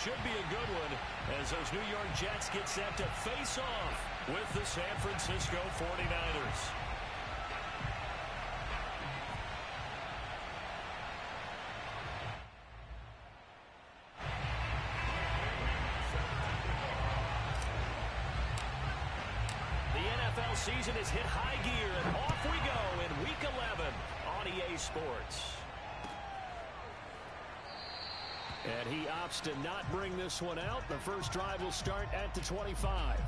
should be a good one as those New York Jets get set to face off with the San Francisco 49ers. The NFL season has hit high gear, and off we go in Week 11 on EA Sports. And he opts to not bring this one out. The first drive will start at the 25.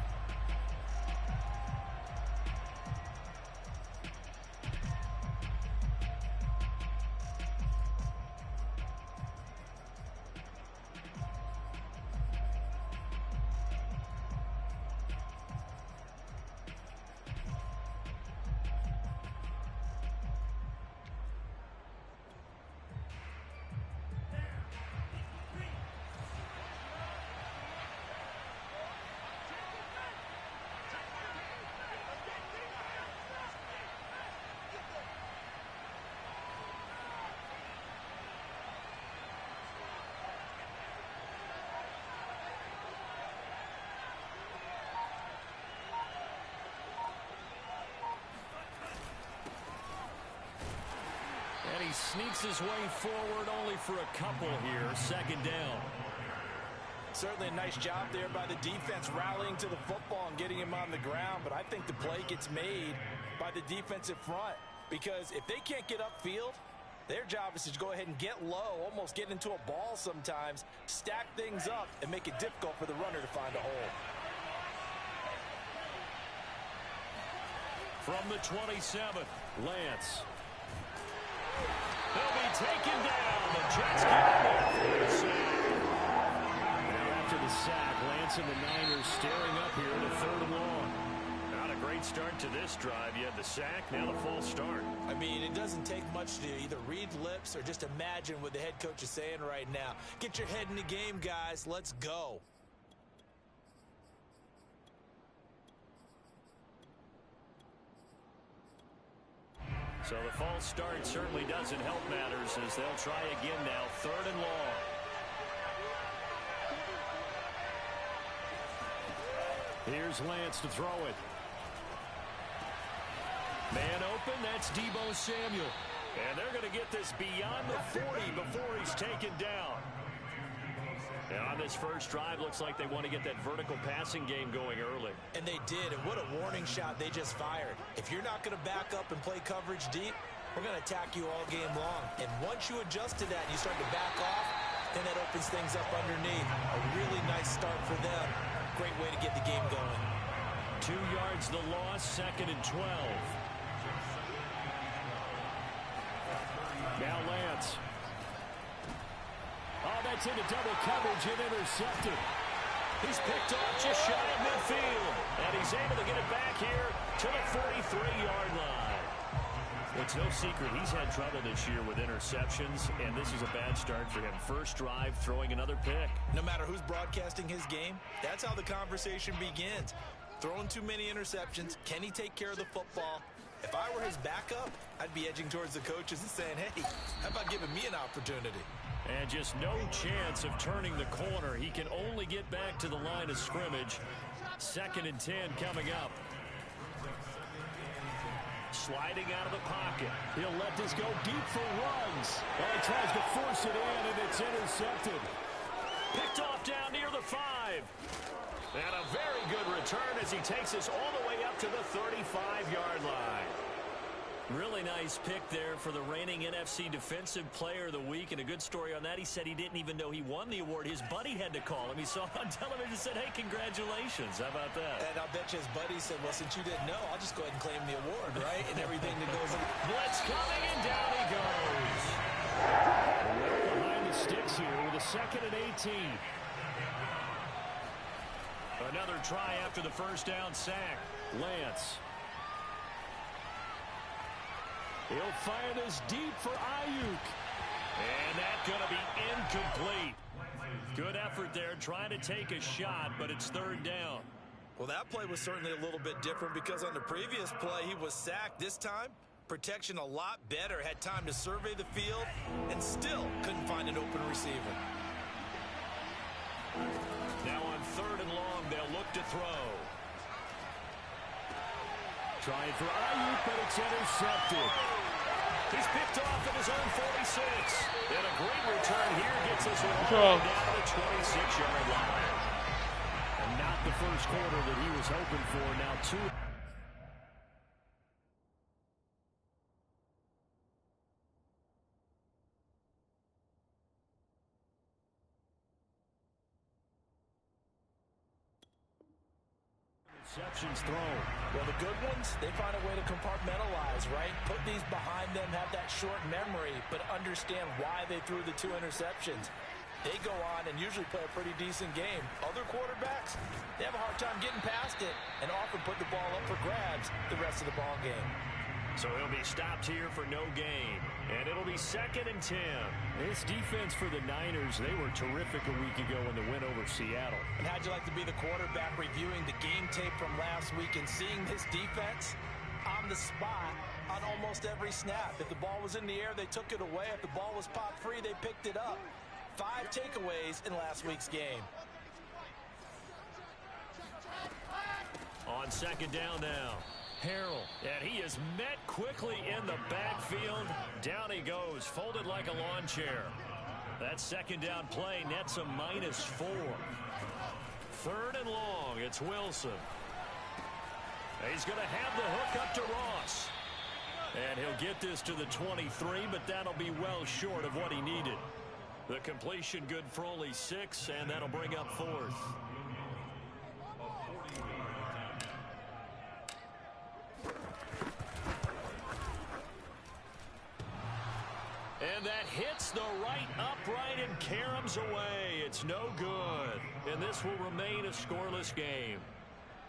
And he sneaks his way forward only for a couple here. Second down. Certainly a nice job there by the defense rallying to the football and getting him on the ground. But I think the play gets made by the defensive front. Because if they can't get upfield, their job is to go ahead and get low, almost get into a ball sometimes, stack things up, and make it difficult for the runner to find a hole. From the 27, Lance. He'll be taken down. The Jets get him there for the sack. Now after the sack, Lance and the Niners staring up here to 3rd and long. Not a great start to this drive. You had the sack, now the false start. I mean, it doesn't take much to either read lips or just imagine what the head coach is saying right now. Get your head in the game, guys. Let's go. So the false start certainly doesn't help matters as they'll try again now. 3rd and long. Here's Lance to throw it. Man open, that's Deebo Samuel. And they're going to get this beyond the 40 before he's taken down. And on this first drive, looks like they want to get that vertical passing game going early. And they did, and what a warning shot they just fired. If you're not going to back up and play coverage deep, we're going to attack you all game long. And once you adjust to that and you start to back off, then that opens things up underneath. A really nice start for them. Great way to get the game going. 2 yards the loss, 2nd and 12. Now Lance. Oh, that's into double coverage and intercepted. He's picked off just shy of midfield. And he's able to get it back here to the 43-yard line. It's no secret he's had trouble this year with interceptions, and this is a bad start for him. First drive, throwing another pick. No matter who's broadcasting his game, that's how the conversation begins. Throwing too many interceptions. Can he take care of the football? If I were his backup, I'd be edging towards the coaches and saying, hey, how about giving me an opportunity? And just no chance of turning the corner. He can only get back to the line of scrimmage. 2nd and 10 coming up. Sliding out of the pocket. He'll let this go deep for runs. Well, he tries to force it in, and it's intercepted. Picked off down near the 5. And a very good return as he takes us all the way up to the 35-yard line. Really nice pick there for the reigning NFC Defensive Player of the Week. And a good story on that. He said he didn't even know he won the award. His buddy had to call him. He saw it on television and said, hey, congratulations. How about that? And I'll bet you his buddy said, well, since you didn't know, I'll just go ahead and claim the award, right? And everything that goes in. Blitz coming, and down he goes. Well behind the sticks here with a 2nd and 18. Another try after the first down sack. Lance. He'll fire this deep for Ayuk. And that's going to be incomplete. Good effort there trying to take a shot, but it's 3rd down. Well, that play was certainly a little bit different because on the previous play, he was sacked. This time, protection a lot better. Had time to survey the field and still couldn't find an open receiver. Now on 3rd and long, they'll look to throw. Trying for Ayuk, but it's intercepted. He's picked off at his own 46. And a great return here gets us all down to the 26-yard line. And not the first quarter that he was hoping for. Now 2. Interceptions thrown. Well, the good ones, they find a way to compartmentalize, right? Put these behind them, have that short memory, but understand why they threw the 2 interceptions. They go on and usually play a pretty decent game. Other quarterbacks, they have a hard time getting past it and often put the ball up for grabs the rest of the ball game. So he'll be stopped here for no gain. And it'll be 2nd and 10. This defense for the Niners, they were terrific a week ago in the win over Seattle. And how'd you like to be the quarterback reviewing the game tape from last week and seeing this defense on the spot on almost every snap? If the ball was in the air, they took it away. If the ball was popped free, they picked it up. 5 takeaways in last week's game. On 2nd down now. Harrell, and he is met quickly in the backfield. Down he goes, folded like a lawn chair. That 2nd down play nets a -4. 3rd and long, it's Wilson. He's going to have the hook up to Ross. And he'll get this to the 23, but that'll be well short of what he needed. The completion good for only 6, and that'll bring up 4th. And that hits the right upright and caroms away. It's no good. And this will remain a scoreless game.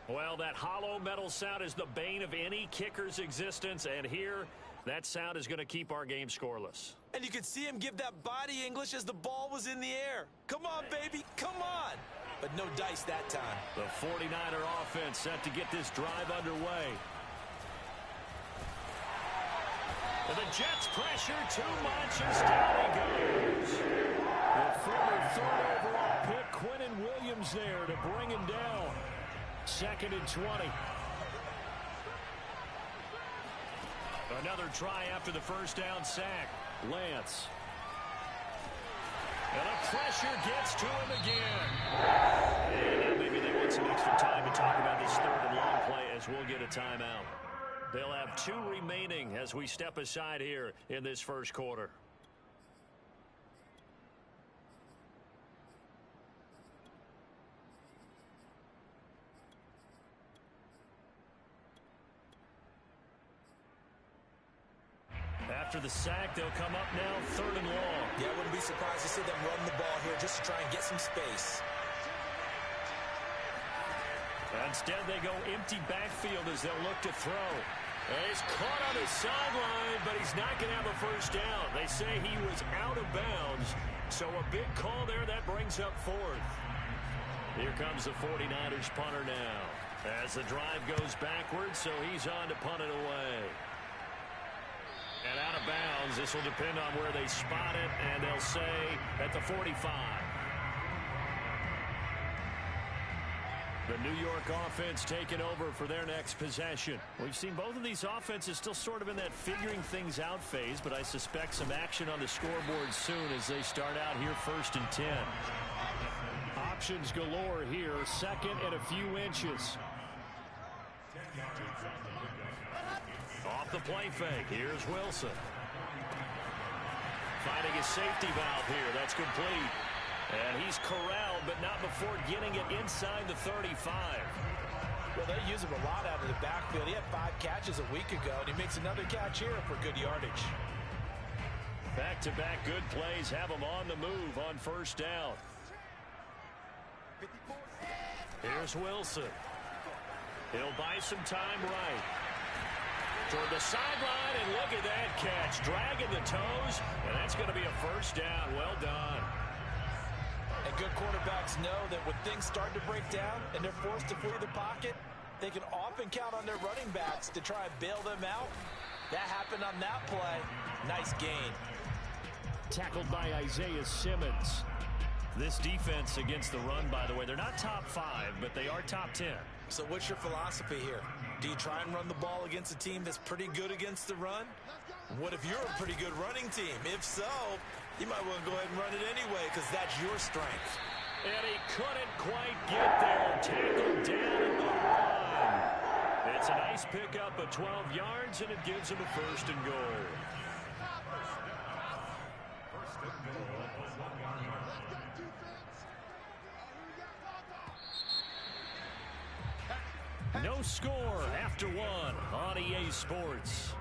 Well, that hollow metal sound is the bane of any kicker's existence. And here, that sound is going to keep our game scoreless. And you could see him give that body English as the ball was in the air. Come on, baby, come on. But no dice that time. The 49er offense set to get this drive underway. And the Jets pressure too much as down he goes. The former 3rd overall pick, Quinnen Williams there to bring him down. 2nd and 20. Another try after the 1st down sack. Lance. And the pressure gets to him again. And now maybe they want some extra time to talk about this 3rd and long play as we'll get a timeout. They'll have 2 remaining as we step aside here in this 1st quarter. After the sack, they'll come up now 3rd and long. Yeah, I wouldn't be surprised to see them run the ball here just to try and get some space. Instead, they go empty backfield as they'll look to throw. And he's caught on his sideline, but he's not going to have a 1st down. They say he was out of bounds, so a big call there. That brings up 4th. Here comes the 49ers punter now. As the drive goes backwards, so he's on to punt it away. And out of bounds, this will depend on where they spot it, and they'll say at the 45. The New York offense taking over for their next possession. We've seen both of these offenses still sort of in that figuring things out phase, but I suspect some action on the scoreboard soon as they start out here 1st and 10. Options galore here, 2nd and a few inches. Off the play fake, here's Wilson. Finding his safety valve here, that's complete. And he's corralled, but not before getting it inside the 35. Well, they use him a lot out of the backfield. He had 5 catches a week ago, and he makes another catch here for good yardage. Back-to-back good plays have him on the move on 1st down. Here's Wilson. He'll buy some time right. Toward the sideline, and look at that catch. Dragging the toes, and that's going to be a 1st down. Well done. And good quarterbacks know that when things start to break down and they're forced to flee the pocket, they can often count on their running backs to try and bail them out. That happened on that play. Nice gain. Tackled by Isaiah Simmons. This defense against the run, by the way, they're not top 5, but they are top 10. So what's your philosophy here? Do you try and run the ball against a team that's pretty good against the run? What if you're a pretty good running team? If so, you might want to go ahead and run it anyway because that's your strength. And he couldn't quite get there. Tackled down at the line. It's a nice pickup of 12 yards, and it gives him a 1st and goal. No score after 1 on EA Sports.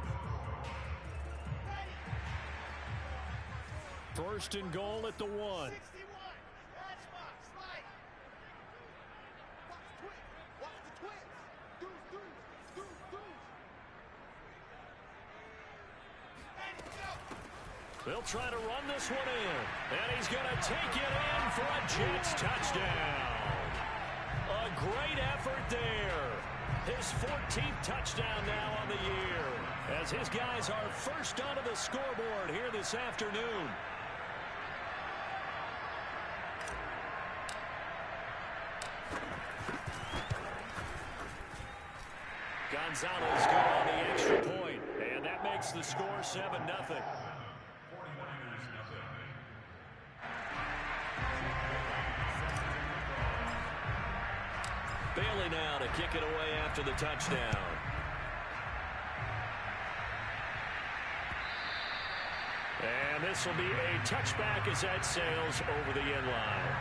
1st and goal at the 1. They'll try to run this one in. And he's going to take it in for a Jets touchdown. A great effort there. His 14th touchdown now on the year, as his guys are first onto the scoreboard here this afternoon. Gonzalez good on the extra point, and that makes the score 7-0. Bailey now to kick it away after the touchdown. And this will be a touchback as that sails over the end line.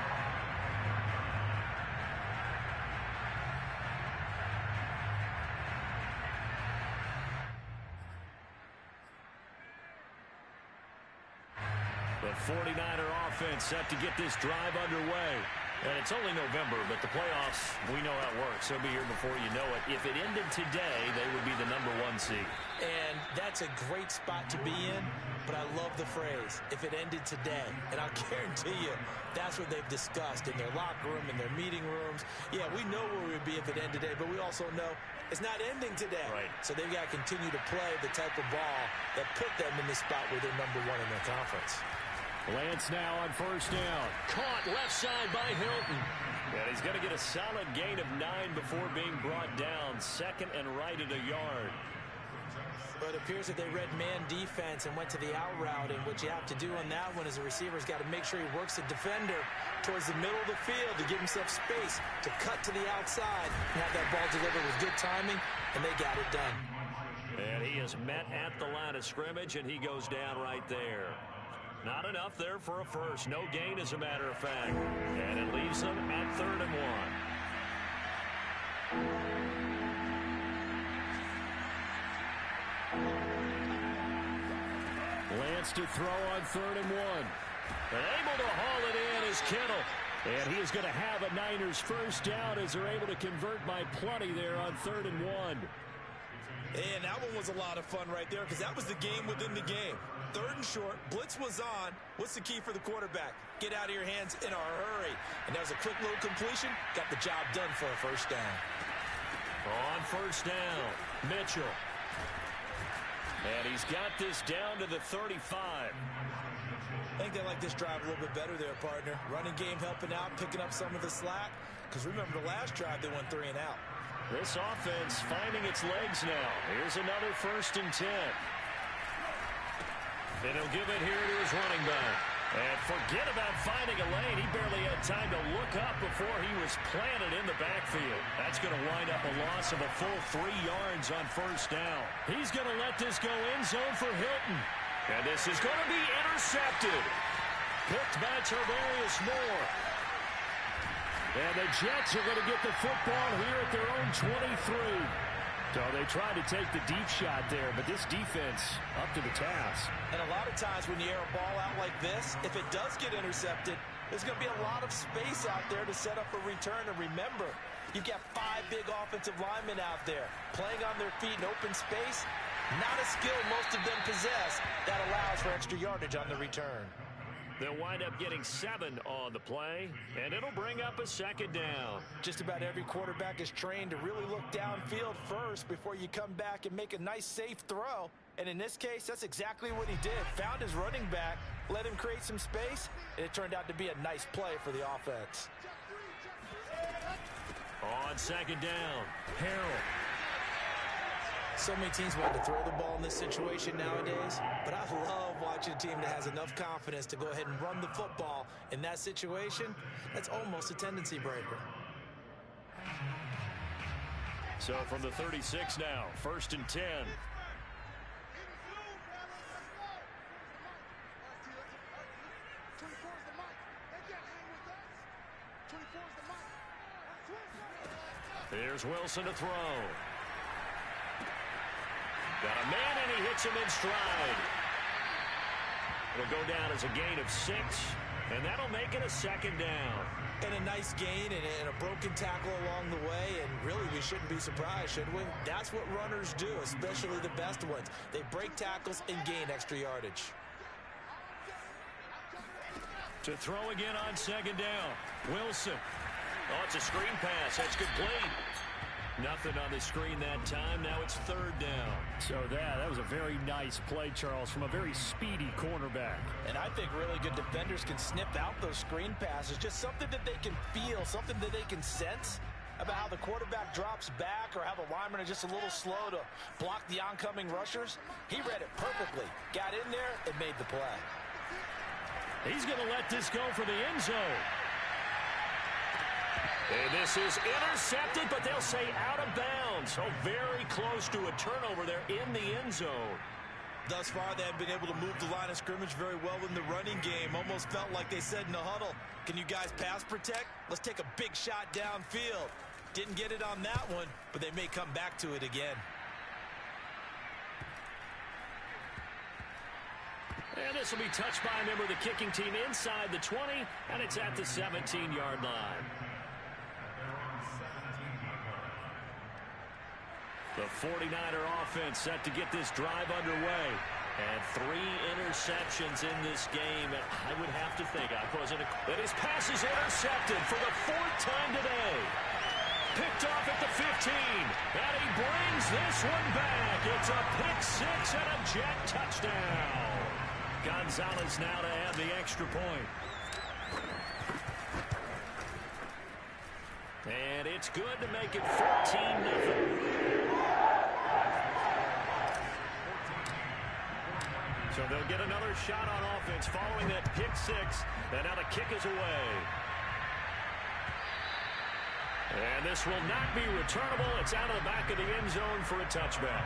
The 49er offense set to get this drive underway. And it's only November, but the playoffs, we know how it works. They'll be here before you know it. If it ended today, they would be the #1 seed. And that's a great spot to be in, but I love the phrase, if it ended today. And I'll guarantee you, that's what they've discussed in their locker room, in their meeting rooms. Yeah, we know where we would be if it ended today, but we also know it's not ending today. Right. So they've got to continue to play the type of ball that put them in the spot where they're #1 in their conference. Lance now on 1st down. Caught left side by Hilton. And he's going to get a solid gain of 9 before being brought down. 2nd and right at a yard. But it appears that they read man defense and went to the out route. And what you have to do on that one is a receiver's got to make sure he works the defender towards the middle of the field to give himself space to cut to the outside and have that ball delivered with good timing, and they got it done. And he is met at the line of scrimmage, and he goes down right there. Not enough there for a first. No gain, as a matter of fact. And it leaves them at 3rd and 1. Lance to throw on 3rd and 1. And able to haul it in is Kittle. And he is going to have a Niners first down as they're able to convert by plenty there on 3rd and 1. And that one was a lot of fun right there because that was the game within the game. 3rd and short, blitz was on. What's the key for the quarterback? Get out of your hands in a hurry. And that was a quick little completion. Got the job done for a first down. On 1st down, Mitchell. And he's got this down to the 35. I think they like this drive a little bit better there, partner. Running game helping out, picking up some of the slack. Because remember, the last drive they went 3 and out. This offense finding its legs now. Here's another 1st and 10. And he'll give it here to his running back. And forget about finding a lane. He barely had time to look up before he was planted in the backfield. That's going to wind up a loss of a full 3 yards on 1st down. He's going to let this go end zone for Hilton. And this is going to be intercepted. Picked by Tarvarius Moore. And the Jets are going to get the football here at their own 23. So they tried to take the deep shot there, but this defense up to the task. And a lot of times when you air a ball out like this, if it does get intercepted, there's going to be a lot of space out there to set up a return. And remember, you've got 5 big offensive linemen out there playing on their feet in open space. Not a skill most of them possess that allows for extra yardage on the return. They'll wind up getting 7 on the play, and it'll bring up a 2nd down. Just about every quarterback is trained to really look downfield first before you come back and make a nice, safe throw. And in this case, that's exactly what he did. Found his running back, let him create some space, and it turned out to be a nice play for the offense. On second down, Harrell. So many teams want to throw the ball in this situation nowadays, but I love watching a team that has enough confidence to go ahead and run the football. In that situation, that's almost a tendency breaker. So from the 36 now, 1st and 10. Here's Wilson to throw. Got a man, and he hits him in stride. It'll go down as a gain of 6, and that'll make it a 2nd down. And a nice gain and a broken tackle along the way, and really we shouldn't be surprised, should we? That's what runners do, especially the best ones. They break tackles and gain extra yardage. To throw again on 2nd down, Wilson. Oh, it's a screen pass. That's complete. Nothing on the screen that time. Now it's 3rd down. So that was a very nice play, Charles, from a very speedy cornerback. And I think really good defenders can sniff out those screen passes. Just something that they can feel, something that they can sense about how the quarterback drops back or how the linemen are just a little slow to block the oncoming rushers. He read it perfectly. Got in there and made the play. He's going to let this go for the end zone. And this is intercepted, but they'll say out of bounds. So very close to a turnover there in the end zone. Thus far, they have been able to move the line of scrimmage very well in the running game. Almost felt like they said in the huddle, can you guys pass protect? Let's take a big shot downfield. Didn't get it on that one, but they may come back to it again. And this will be touched by a member of the kicking team inside the 20, and it's at the 17-yard line. The 49er offense set to get this drive underway. And 3 interceptions in this game. And I would have to think, that his pass is intercepted for the 4th time today. Picked off at the 15. And he brings this one back. It's a pick 6 and a jet touchdown. Gonzalez now to add the extra point. And it's good to make it 14-0. So they'll get another shot on offense following that pick 6. And now the kick is away. And this will not be returnable. It's out of the back of the end zone for a touchback.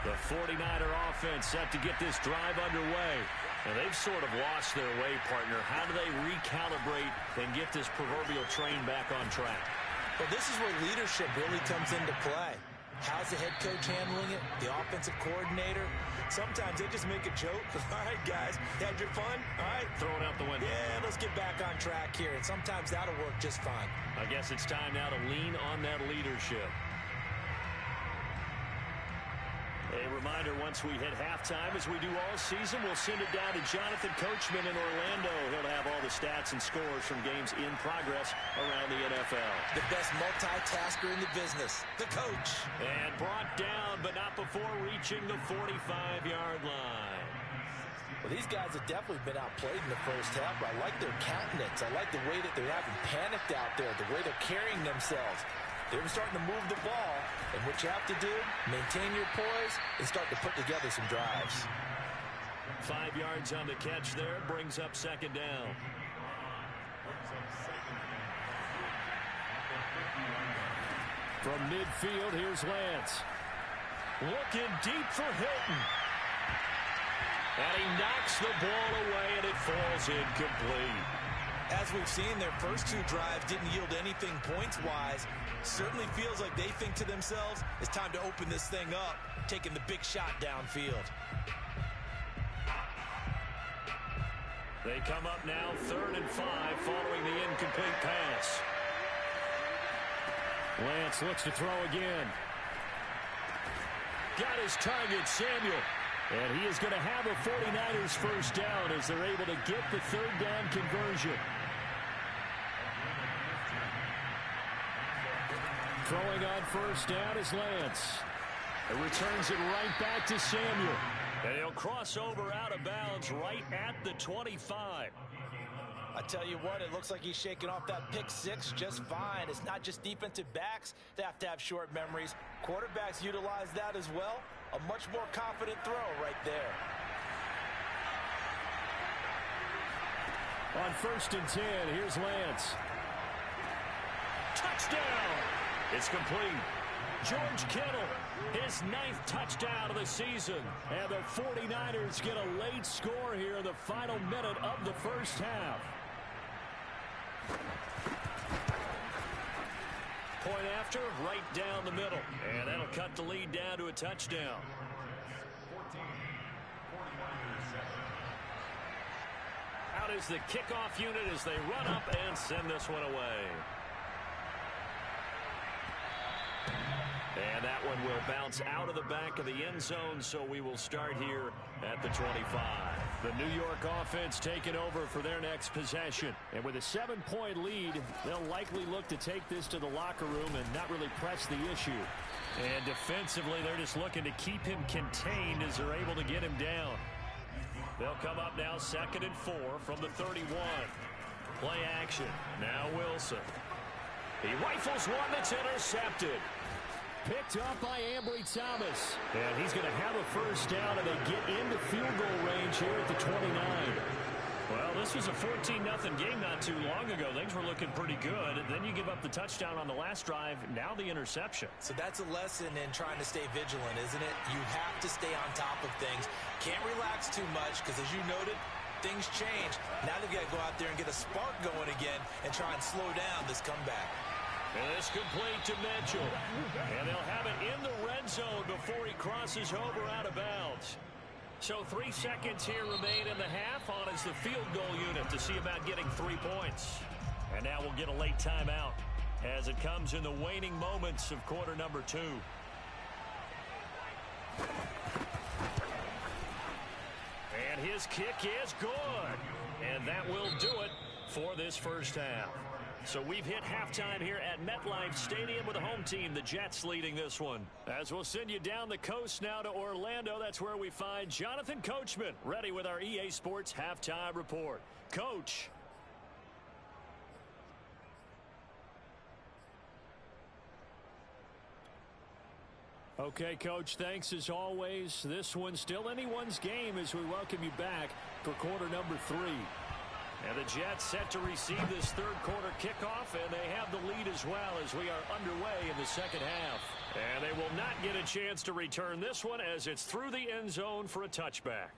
The 49er offense set to get this drive underway. And they've sort of lost their way, partner. How do they recalibrate and get this proverbial train back on track? Well, this is where leadership really comes into play. How's the head coach handling it? The offensive coordinator? Sometimes they just make a joke. All right, guys, had your fun? All right. Throw it out the window. Yeah, let's get back on track here. And sometimes that'll work just fine. I guess it's time now to lean on that leadership. A reminder, once we hit halftime, as we do all season, we'll send it down to Jonathan Coachman in Orlando. He'll have all the stats and scores from games in progress around the NFL. The best multitasker in the business, the coach. And brought down, but not before reaching the 45-yard line. Well, these guys have definitely been outplayed in the first half. I like their countenance. I like the way that they're having panicked out there, the way they're carrying themselves. They're starting to move the ball, and what you have to do, maintain your poise and start to put together some drives. 5 yards on the catch there, brings up 2nd down. From midfield, here's Lance. Looking deep for Hilton. And he knocks the ball away, and it falls incomplete. As we've seen, their first 2 drives didn't yield anything points-wise. Certainly feels like they think to themselves, it's time to open this thing up, taking the big shot downfield. They come up now 3rd and 5 following the incomplete pass. Lance looks to throw again. Got his target, Samuel. And he is going to have a 49ers first down as they're able to get the third down conversion. Throwing on first down is Lance. It returns it right back to Samuel. And he'll cross over out of bounds right at the 25. I tell you what, it looks like he's shaking off that pick six just fine. It's not just defensive backs that have to have short memories. Quarterbacks utilize that as well. A much more confident throw right there. On 1st and 10, here's Lance. Touchdown! It's complete. George Kittle, his 9th touchdown of the season. And the 49ers get a late score here in the final minute of the first half. Point after, right down the middle. And that'll cut the lead down to a touchdown. Out is the kickoff unit as they run up and send this one away. And that one will bounce out of the back of the end zone, so we will start here at the 25. The New York offense taking over for their next possession. And with a 7-point lead, they'll likely look to take this to the locker room and not really press the issue. And defensively, they're just looking to keep him contained as they're able to get him down. They'll come up now 2nd and 4 from the 31. Play action. Now Wilson. He rifles one that's intercepted. Picked up by Ambry Thomas. And he's going to have a first down, and they get into field goal range here at the 29. Well, this was a 14-0 game not too long ago. Things were looking pretty good. Then you give up the touchdown on the last drive. Now the interception. So that's a lesson in trying to stay vigilant, isn't it? You have to stay on top of things. Can't relax too much because, as you noted, things change. Now they've got to go out there and get a spark going again and try and slow down this comeback. And it's complete to Mitchell. And they'll have it in the red zone before he crosses over out of bounds. So 3 seconds here remain in the half. On is the field goal unit to see about getting 3 points. And now we'll get a late timeout as it comes in the waning moments of quarter number 2. And his kick is good. And that will do it for this first half. So we've hit halftime here at MetLife Stadium with the home team, the Jets, leading this one. As we'll send you down the coast now to Orlando, that's where we find Jonathan Coachman, ready with our EA Sports halftime report. Coach. Okay, Coach, thanks as always. This one's still anyone's game as we welcome you back for quarter number 3. And the Jets set to receive this third quarter kickoff, and they have the lead as well as we are underway in the second half. And they will not get a chance to return this one as it's through the end zone for a touchback.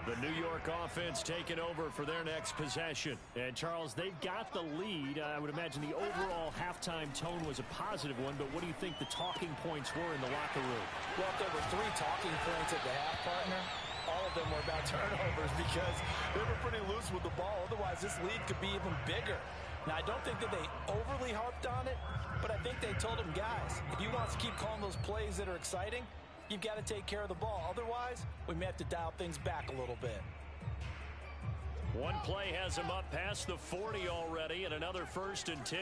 The New York offense taking over for their next possession. And, Charles, they've got the lead. I would imagine the overall halftime tone was a positive one, but what do you think the talking points were in the locker room? Well, if there were 3 talking points at the half, partner, all of them were about turnovers because they were pretty loose with the ball. Otherwise, this lead could be even bigger. Now, I don't think that they overly harped on it, but I think they told him, guys, if you want to keep calling those plays that are exciting, you've got to take care of the ball. Otherwise, we may have to dial things back a little bit. One play has him up past the 40 already, and another 1st and 10.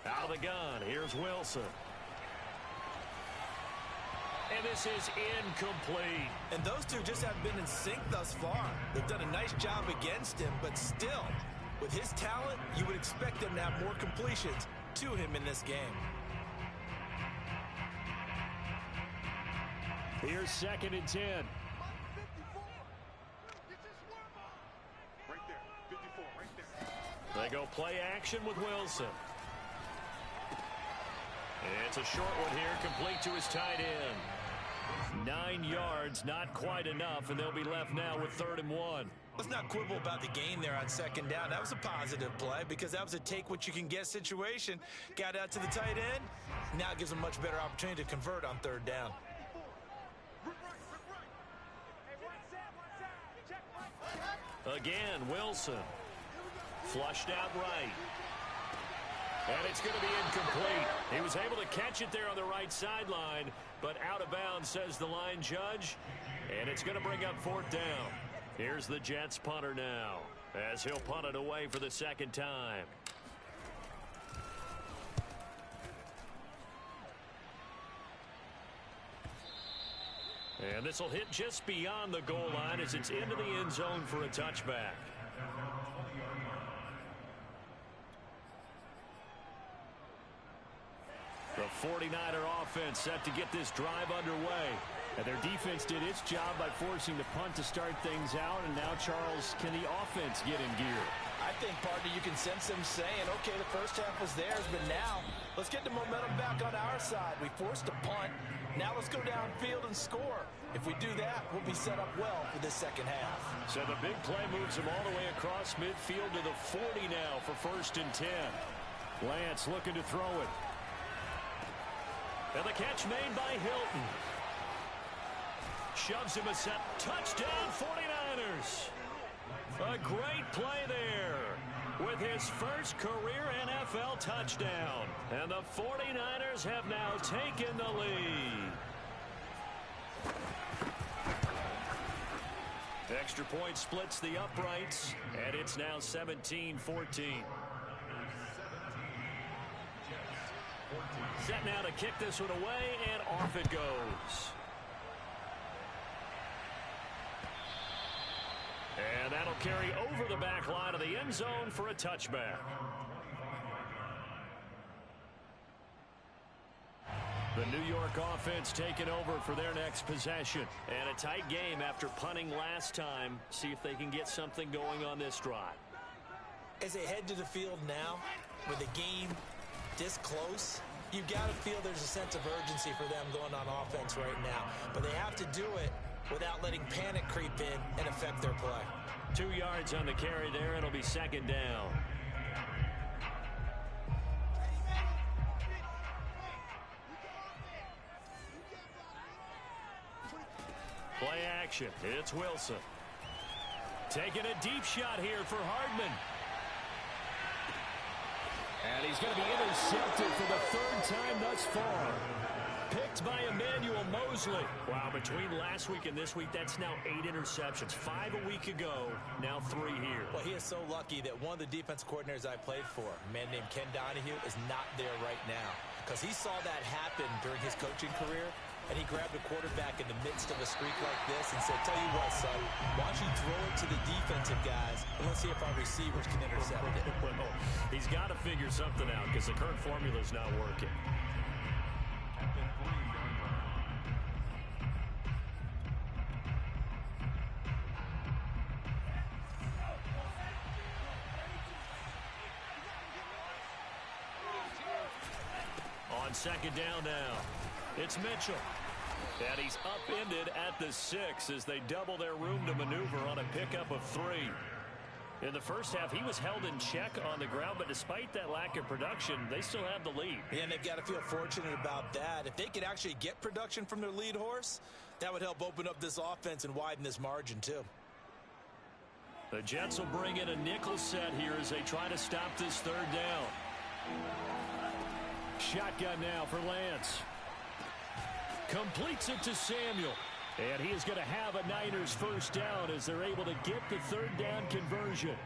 Out of the gun, here's Wilson. And this is incomplete. And those two just haven't been in sync thus far. They've done a nice job against him, but still, with his talent, you would expect them to have more completions to him in this game. Here's 2nd and 10. Right there, 54, right there. They go play action with Wilson. It's a short one here, complete to his tight end. 9 yards, not quite enough, and they'll be left now with 3rd and 1. Let's not quibble about the gain there on second down. That was a positive play because that was a take-what-you-can-get situation. Got out to the tight end. Now it gives them a much better opportunity to convert on third down. Again, Wilson. Flushed out right. And it's going to be incomplete. He was able to catch it there on the right sideline, but out of bounds, says the line judge. And it's going to bring up fourth down. Here's the Jets punter now, as he'll punt it away for the second time. And this will hit just beyond the goal line as it's into the end zone for a touchback. The 49er offense set to get this drive underway. And their defense did its job by forcing the punt to start things out. And now, Charles, can the offense get in gear? I think, partner, you can sense them saying, okay, the first half was theirs, but now let's get the momentum back on our side. We forced a punt. Now let's go downfield and score. If we do that, we'll be set up well for this second half. So the big play moves him all the way across midfield to the 40 now for 1st and 10. Lance looking to throw it. And the catch made by Hilton. Shoves him a set. Touchdown 49ers. A great play there with his first career NFL touchdown. And the 49ers have now taken the lead. Extra point splits the uprights, and it's now 17-14. Set now to kick this one away, and off it goes. And that'll carry over the back line of the end zone for a touchback. The New York offense taking over for their next possession. And a tight game after punting last time. See if they can get something going on this drive. As they head to the field now, with the game this close, you've got to feel there's a sense of urgency for them going on offense right now. But they have to do it without letting panic creep in and affect their play. 2 yards on the carry there. It'll be second down. Play action. It's Wilson. Taking a deep shot here for Hardman. And he's going to be intercepted for the 3rd time thus far. Picked by Emmanuel Mosley. Wow, between last week and this week, that's now 8 interceptions. 5 a week ago, now 3 here. Well, he is so lucky that one of the defense coordinators I played for, a man named Ken Donahue, is not there right now. Because he saw that happen during his coaching career, and he grabbed a quarterback in the midst of a streak like this and said, tell you what, son, why don't you throw it to the defensive guys, and let's see if our receivers can intercept it. Well, he's got to figure something out because the current formula is not working. On second down now, it's Mitchell. And he's upended at the 6 as they double their room to maneuver on a pickup of 3. In the first half, he was held in check on the ground, but despite that lack of production, they still have the lead. Yeah, and they've got to feel fortunate about that. If they could actually get production from their lead horse, that would help open up this offense and widen this margin, too. The Jets will bring in a nickel set here as they try to stop this 3rd down. Shotgun now for Lance. Completes it to Samuel. And he is going to have a Niners 1st down as they're able to get the 3rd down conversion.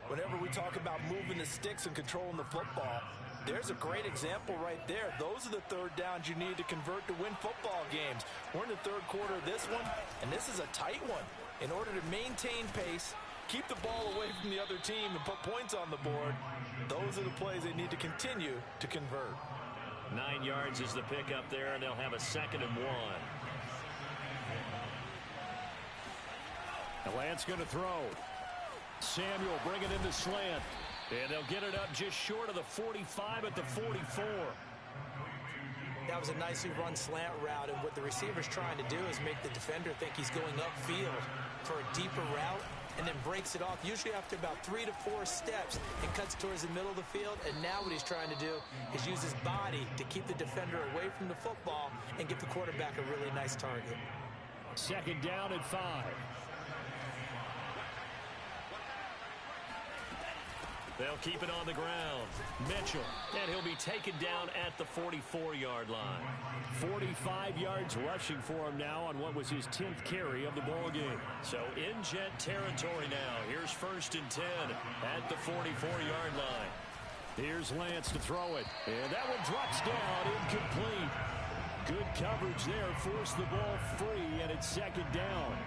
Whenever we talk about moving the sticks and controlling the football, there's a great example right there. Those are the 3rd downs you need to convert to win football games. We're in the 3rd quarter of this one, and this is a tight one. In order to maintain pace, keep the ball away from the other team, and put points on the board, those are the plays they need to continue to convert. 9 yards is the pickup there, and they'll have a 2nd and 1. And Lance going to throw. Samuel bringing in the slant. And they'll get it up just short of the 45 at the 44. That was a nicely run slant route, and what the receiver's trying to do is make the defender think he's going upfield for a deeper route, and then breaks it off, usually after about 3 to 4 steps, and cuts towards the middle of the field. And now what he's trying to do is use his body to keep the defender away from the football and give the quarterback a really nice target. 2nd down and 5. They'll keep it on the ground. Mitchell, and he'll be taken down at the 44-yard line. 45 yards rushing for him now on what was his 10th carry of the ball game. So in jet territory now. Here's 1st and 10 at the 44-yard line. Here's Lance to throw it, and that one drops down, incomplete. Good coverage there, forced the ball free, and it's 2nd down.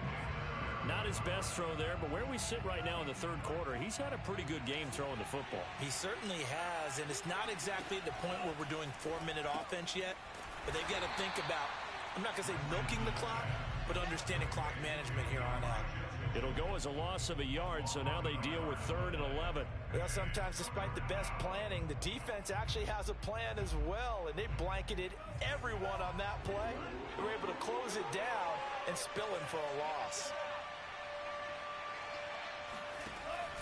Not his best throw there, but where we sit right now in the 3rd quarter, he's had a pretty good game throwing the football. He certainly has, and it's not exactly the point where we're doing 4-minute offense yet, but they've got to think about, I'm not going to say milking the clock, but understanding clock management here on out. It'll go as a loss of a yard, so now they deal with 3rd and 11. Well, sometimes despite the best planning, the defense actually has a plan as well, and they blanketed everyone on that play. They were able to close it down and spill in for a loss.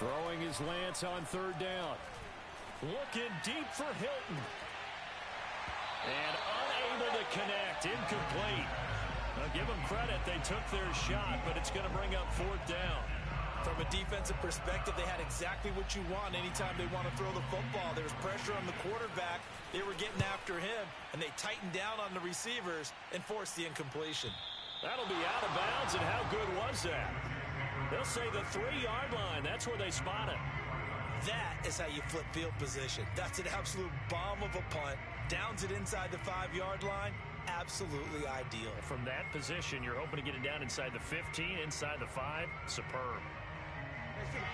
Throwing his Lance on 3rd down. Looking deep for Hilton. And unable to connect. Incomplete. Now give them credit. They took their shot, but it's going to bring up 4th down. From a defensive perspective, they had exactly what you want anytime they want to throw the football. There was pressure on the quarterback. They were getting after him, and they tightened down on the receivers and forced the incompletion. That'll be out of bounds, and how good was that? They'll say the 3-yard line. That's where they spot it. That is how you flip field position. That's an absolute bomb of a punt. Downs it inside the 5-yard line. Absolutely ideal. From that position, you're hoping to get it down inside the 15, inside the 5. Superb.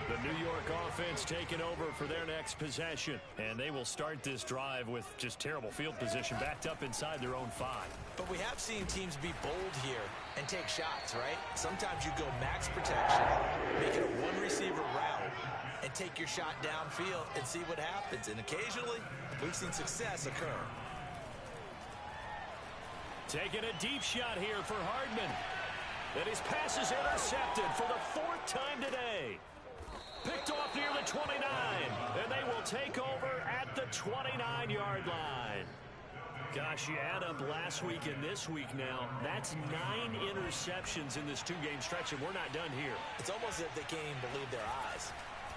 The New York offense taking over for their next possession. And they will start this drive with just terrible field position backed up inside their own 5. But we have seen teams be bold here and take shots, right? Sometimes you go max protection, make it a one-receiver route, and take your shot downfield and see what happens. And occasionally, we've seen success occur. Taking a deep shot here for Hardman. And his pass is intercepted for the 4th time today. Picked off near the 29, and they will take over at the 29-yard line. Gosh, you add up last week and this week now, that's 9 interceptions in this 2-game stretch, and we're not done here. It's almost as if they can't even believe their eyes.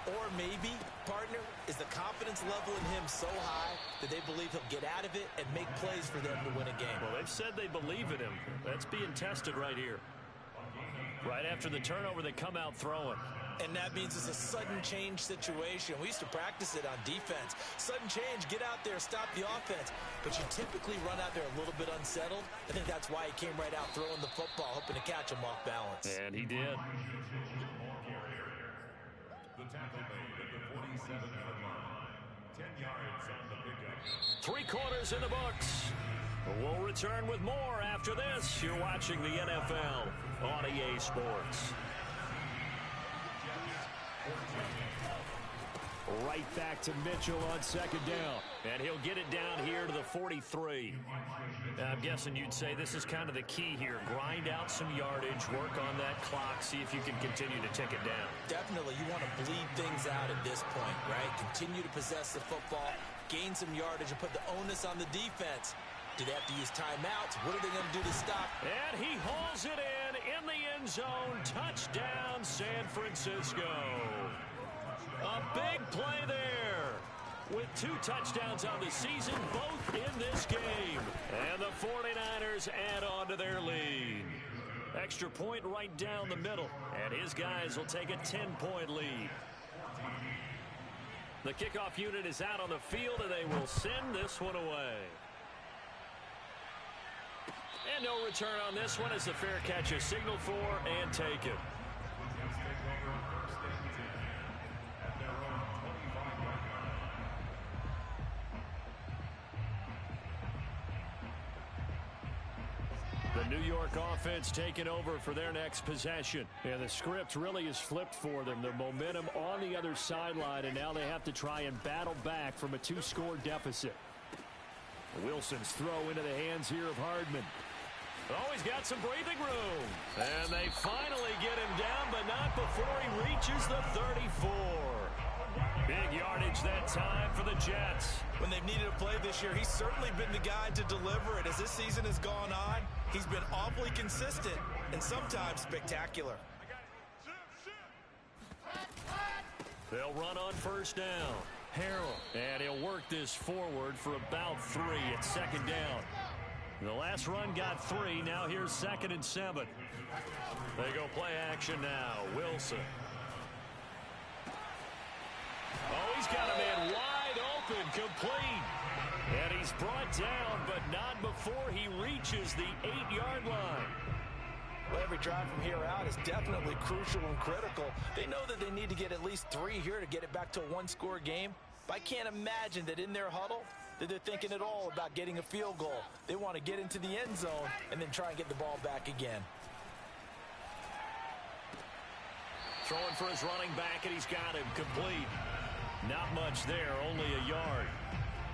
Or maybe, partner, is the confidence level in him so high that they believe he'll get out of it and make plays for them to win a game. Well, they've said they believe in him. That's being tested right here. Right after the turnover, they come out throwing. And that means it's a sudden change situation. We used to practice it on defense. Sudden change, get out there, stop the offense. But you typically run out there a little bit unsettled. I think that's why he came right out throwing the football, hoping to catch him off balance. And he did. The tackle made at the 47-yard line. 10 yards on the pickup. 3 quarters in the books. We'll return with more after this. You're watching the NFL on EA Sports. Right back to Mitchell on 2nd down. And he'll get it down here to the 43. Now, I'm guessing you'd say this is kind of the key here. Grind out some yardage, work on that clock, see if you can continue to tick it down. Definitely, you want to bleed things out at this point, right? Continue to possess the football, gain some yardage, and put the onus on the defense. Do they have to use timeouts? What are they going to do to stop? And he hauls it in the end zone. Touchdown, San Francisco. A big play there. With 2 touchdowns on the season, both in this game. And the 49ers add on to their lead. Extra point right down the middle. And his guys will take a 10-point lead. The kickoff unit is out on the field, and they will send this one away. And no return on this one as the fair catch is signaled for and taken. The New York offense taking over for their next possession. And the script really is flipped for them. The momentum on the other sideline, and now they have to try and battle back from a 2-score deficit. Wilson's throw into the hands here of Hardman. Oh, he's got some breathing room. And they finally get him down, but not before he reaches the 34. Big yardage that time for the Jets. When they've needed a play this year, he's certainly been the guy to deliver it. As this season has gone on, he's been awfully consistent and sometimes spectacular. They'll run on first down. Harrell, and he'll work this forward for about 3 at second down. The last run got 3. Now here's 2nd and 7. They go play action now. Wilson. Oh, he's got a man wide open, complete. And he's brought down, but not before he reaches the 8-yard line. Well, every drive from here out is definitely crucial and critical. They know that they need to get at least 3 here to get it back to a one-score game. But I can't imagine that in their huddle that they're thinking at all about getting a field goal. They want to get into the end zone and then try and get the ball back again. Throwing for his running back, and he's got him complete. Not much there, only a yard.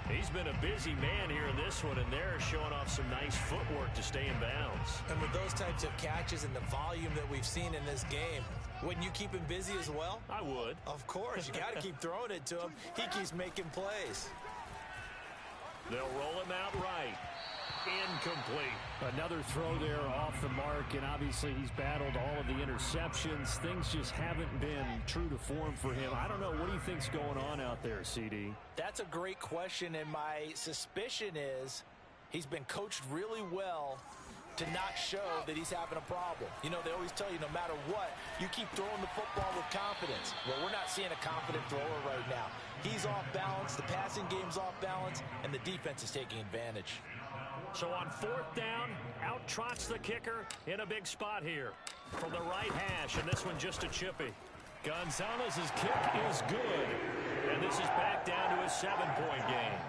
He's been a busy man here in this one, and they're showing off some nice footwork to stay in bounds. And with those types of catches and the volume that we've seen in this game, wouldn't you keep him busy as well? I would. Of course. You got to keep throwing it to him. He keeps making plays. They'll roll him out right. Incomplete. Another throw there off the mark, and obviously he's battled all of the interceptions. Things just haven't been true to form for him. I don't know. What do you think's going on out there, CD? That's a great question, and my suspicion is he's been coached really well to not show that he's having a problem. You know, they always tell you no matter what, you keep throwing the football with confidence. Well, we're not seeing a confident thrower right now. He's off balance, the passing game's off balance, and the defense is taking advantage. So on 4th down, out trots the kicker in a big spot here from the right hash, and this one just a chippy. Gonzalez's kick is good, and this is back down to a 7-point game.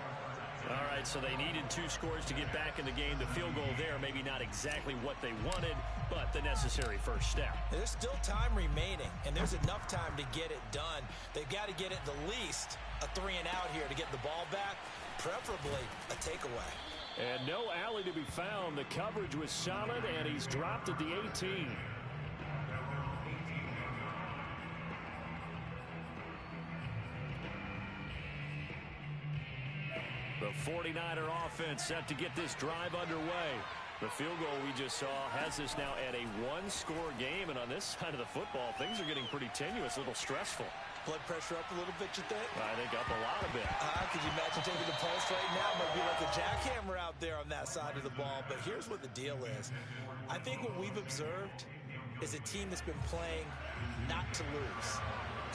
All right, so they needed 2 scores to get back in the game. The field goal there, maybe not exactly what they wanted, but the necessary first step. There's still time remaining, and there's enough time to get it done. They've got to get at the least a 3-and-out here to get the ball back, preferably a takeaway. And no alley to be found. The coverage was solid, and he's dropped at the 18. The 49er offense set to get this drive underway. The field goal we just saw has us now at a 1-score game, and on this side of the football, things are getting pretty tenuous, a little stressful. Blood pressure up a little bit, you think? I think up a lot of it. Could you imagine taking the pulse right now? It might be like a jackhammer out there on that side of the ball. But here's what the deal is. I think what we've observed is a team that's been playing not to lose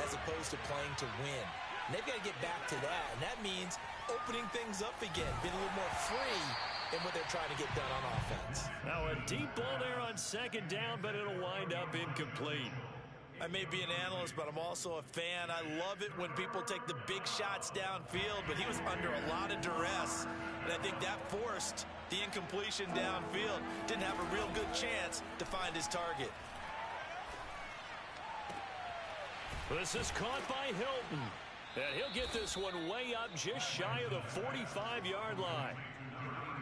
as opposed to playing to win. And they've got to get back to that. And that means opening things up again, being a little more free in what they're trying to get done on offense. Now a deep ball there on 2nd down, but it'll wind up incomplete. I may be an analyst, but I'm also a fan. I love it when people take the big shots downfield, but he was under a lot of duress, and I think that forced the incompletion downfield. Didn't have a real good chance to find his target. This is caught by Hilton, and he'll get this one way up just shy of the 45-yard line.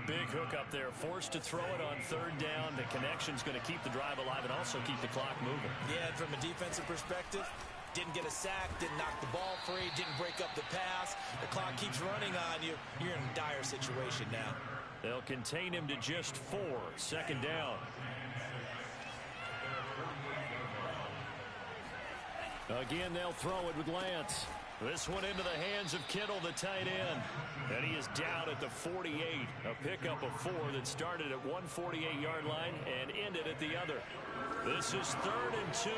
Big hook up there, forced to throw it on 3rd down. The connection's going to keep the drive alive and also keep the clock moving. Yeah, and from a defensive perspective, didn't get a sack, didn't knock the ball free, didn't break up the pass. The clock keeps running on you. You're in a dire situation now. They'll contain him to just 4, 2nd down. Again, they'll throw it with Lance. This one into the hands of Kittle, the tight end. And he is down at the 48. A pickup of 4 that started at one 48-yard line and ended at the other. This is 3rd and 2.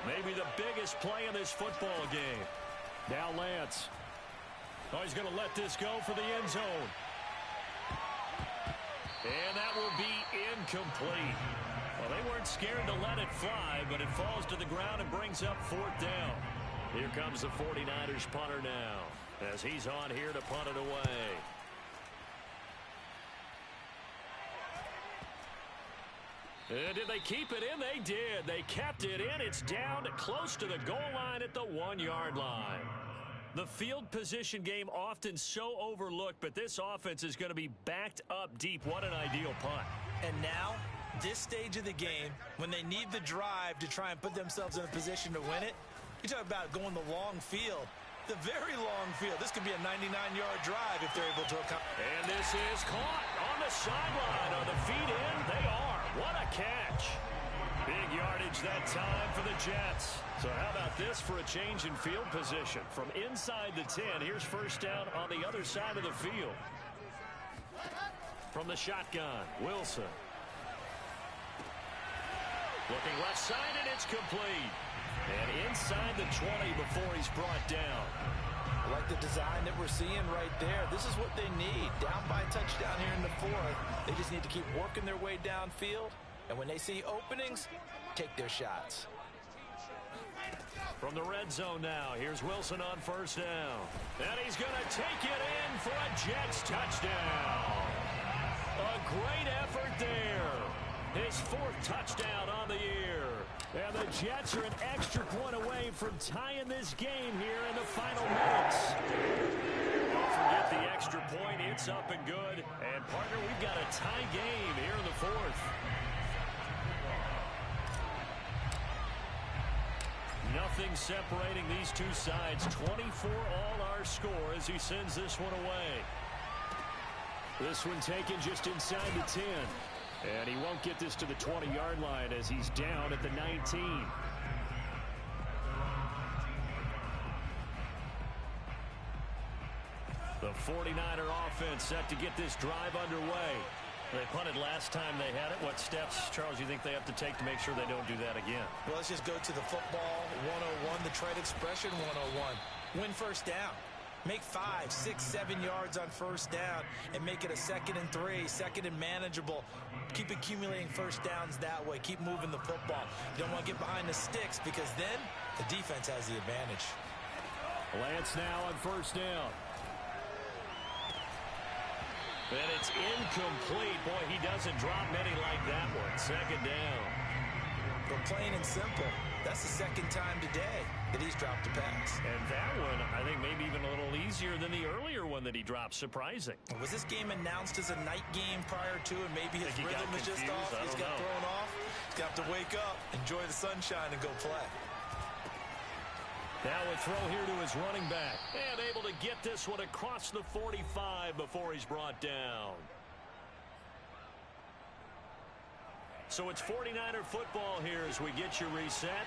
Maybe the biggest play in this football game. Now Lance. Oh, he's going to let this go for the end zone. And that will be incomplete. Well, they weren't scared to let it fly, but it falls to the ground and brings up 4th down. Here comes the 49ers punter now, as he's on here to punt it away. And did they keep it in? They did. They kept it in. It's down to close to the goal line at the 1-yard line. The field position game often so overlooked, but this offense is going to be backed up deep. What an ideal punt. And now At this stage of the game, when they need the drive to try and put themselves in a position to win it, you talk about going the long field, the very long field. This could be a 99-yard drive if they're able to accomplish. And this is caught on the sideline. Are the feet in? They are. What a catch. Big yardage that time for the Jets. So how about this for a change in field position? From inside the 10, here's first down on the other side of the field. From the shotgun, Wilson. Looking left side, and it's complete. And inside the 20 before he's brought down. I like the design that we're seeing right there. This is what they need. Down by a touchdown here in the fourth. They just need to keep working their way downfield. And when they see openings, take their shots. From the red zone now, here's Wilson on first down. And he's going to take it in for a Jets touchdown. A great effort there. His fourth touchdown on the year. And the Jets are an extra point away from tying this game here in the final minutes. Don't forget the extra point. It's up and good. And, partner, we've got a tie game here in the fourth. Nothing separating these two sides. 24 all our score as he sends this one away. This one taken just inside the 10. And he won't get this to the 20-yard line as he's down at the 19. The 49er offense set to get this drive underway. They punted last time they had it. What steps, Charles, you think they have to take to make sure they don't do that again? Well, let's just go to the football 101, the trade expression 101. Win first down. Make 5, 6, 7 yards on first down and make it a 2nd and 3, 2nd and manageable. Keep accumulating first downs that way. Keep moving the football. You don't want to get behind the sticks because then the defense has the advantage. Lance now on first down. And it's incomplete. Boy, he doesn't drop many like that one. 2nd down. But plain and simple, that's the 2nd time today that he's dropped a pass. And that one, I think, maybe even a little easier than the earlier one that he dropped. Surprising. Was this game announced as a night game prior to, and maybe his rhythm was just off? He's got thrown off. He's got to wake up, enjoy the sunshine, and go play. Now a throw here to his running back. And able to get this one across the 45 before he's brought down. So it's 49er football here as we get you reset.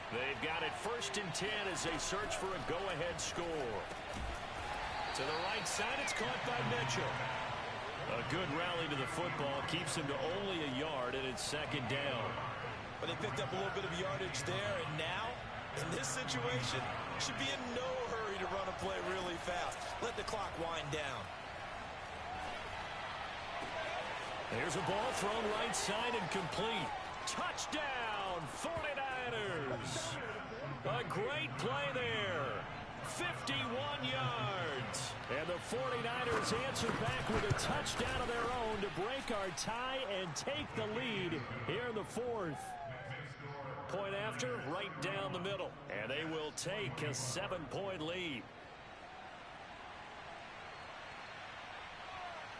They've got it 1st and 10 as they search for a go-ahead score. To the right side, it's caught by Mitchell. A good rally to the football keeps him to only a yard, and it's 2nd down. But they picked up a little bit of yardage there, and now, in this situation, should be in no hurry to run a play really fast. Let the clock wind down. Here's a ball thrown right side and complete. Touchdown, 49ers. A great play there. 51 yards. And the 49ers answer back with a touchdown of their own to break our tie and take the lead here in the fourth. Point after, right down the middle. And they will take a 7-point lead.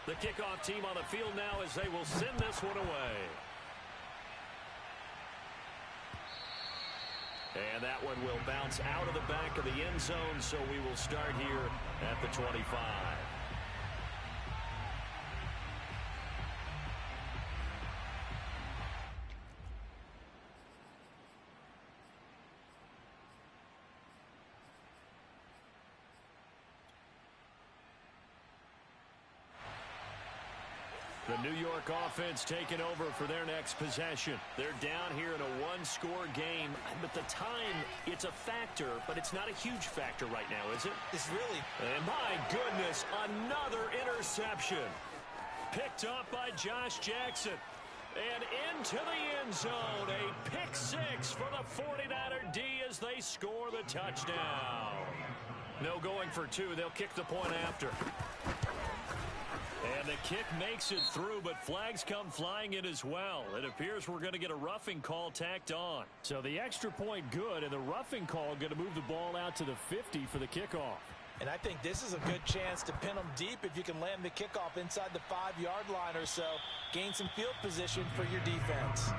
The kickoff team on the field now as they will send this one away. And that one will bounce out of the back of the end zone, so we will start here at the 25. The New York offense taking over for their next possession. They're down here in a one-score game, but the time, it's a factor, but it's not a huge factor right now, is it? It's really... And my goodness, another interception. Picked up by Josh Jackson. And into the end zone, a pick six for the 49er D as they score the touchdown. No going for two. They'll kick the point after. And the kick makes it through, but flags come flying in as well. It appears we're going to get a roughing call tacked on. So the extra point good, and the roughing call going to move the ball out to the 50 for the kickoff. And I think this is a good chance to pin them deep if you can land the kickoff inside the 5-yard line or so. Gain some field position for your defense.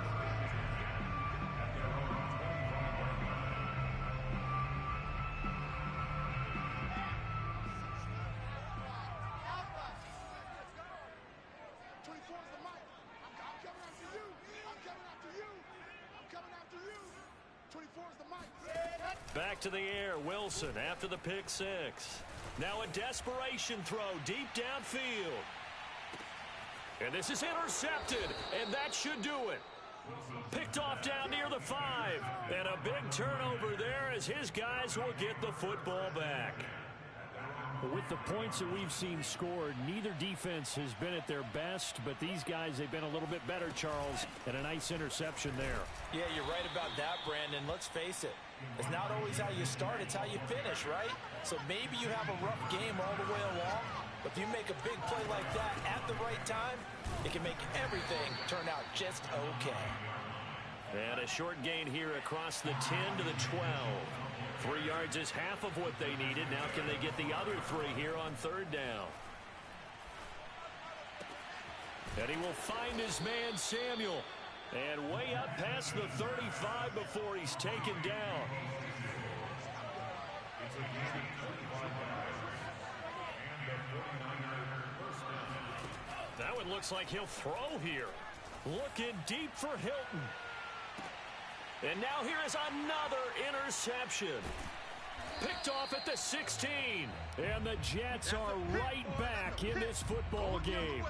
Back to the air, Wilson after the pick six. Now a desperation throw deep downfield. And this is intercepted, and that should do it. Picked off down near the 5. And a big turnover there as his guys will get the football back. With the points that we've seen scored, neither defense has been at their best, but these guys, they've been a little bit better, Charles, and a nice interception there. Yeah, you're right about that, Brandon. Let's face it. It's not always how you start, it's how you finish, right? So maybe you have a rough game all the way along, but if you make a big play like that at the right time, it can make everything turn out just okay. And a short gain here across the 10 to the 12. 3 yards is half of what they needed. Now can they get the other 3 here on third down? And he will find his man Samuel. And way up past the 35 before he's taken down. That one looks like he'll throw here. Looking deep for Hilton. And now here is another interception. Picked off at the 16. And the Jets are right back in this football game.